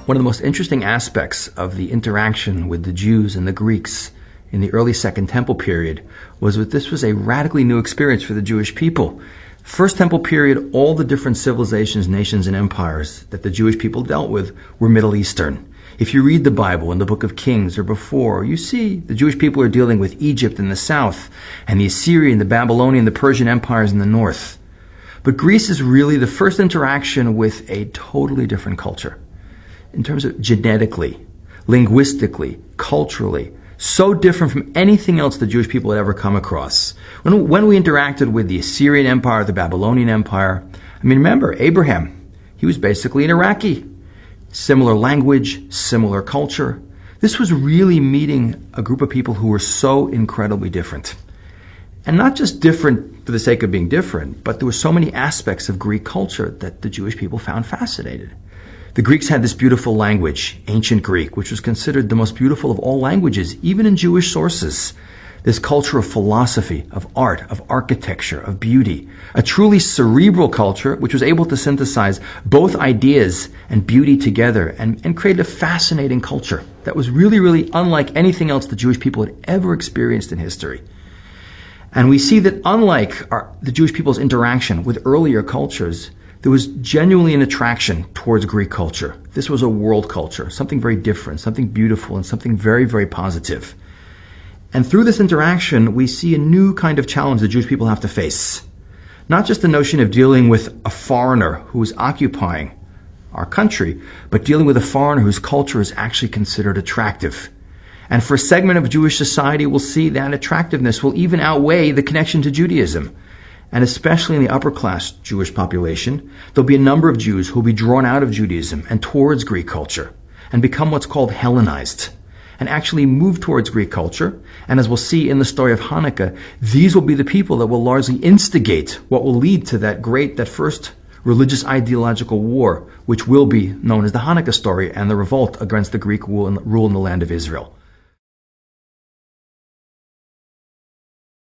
One of the most interesting aspects of the interaction with the Jews and the Greeks in the early Second Temple period was that this was a radically new experience for the Jewish people. First Temple period, all the different civilizations, nations, and empires that the Jewish people dealt with were Middle Eastern. If you read the Bible in the book of Kings or before, you see the Jewish people are dealing with Egypt in the south and the Assyrian, the Babylonian, the Persian empires in the north. But Greece is really the first interaction with a totally different culture. In terms of genetically, linguistically, culturally, so different from anything else the Jewish people had ever come across. When we interacted with the Assyrian Empire, the Babylonian Empire, remember, Abraham, he was basically an Iraqi. Similar language, similar culture. This was really meeting a group of people who were so incredibly different. And not just different for the sake of being different, but there were so many aspects of Greek culture that the Jewish people found fascinating. The Greeks had this beautiful language, ancient Greek, which was considered the most beautiful of all languages, even in Jewish sources. This culture of philosophy, of art, of architecture, of beauty. A truly cerebral culture which was able to synthesize both ideas and beauty together and create a fascinating culture that was really, really unlike anything else the Jewish people had ever experienced in history. And we see that unlike the Jewish people's interaction with earlier cultures, there was genuinely an attraction towards Greek culture. This was a world culture, something very different, something beautiful, and something very, very positive. And through this interaction, we see a new kind of challenge the Jewish people have to face. Not just the notion of dealing with a foreigner who is occupying our country, but dealing with a foreigner whose culture is actually considered attractive. And for a segment of Jewish society, we'll see that attractiveness will even outweigh the connection to Judaism. And especially in the upper class Jewish population, there'll be a number of Jews who will be drawn out of Judaism and towards Greek culture and become what's called Hellenized and actually move towards Greek culture. And as we'll see in the story of Hanukkah, these will be the people that will largely instigate what will lead to that first religious ideological war, which will be known as the Hanukkah story and the revolt against the Greek rule in the land of Israel.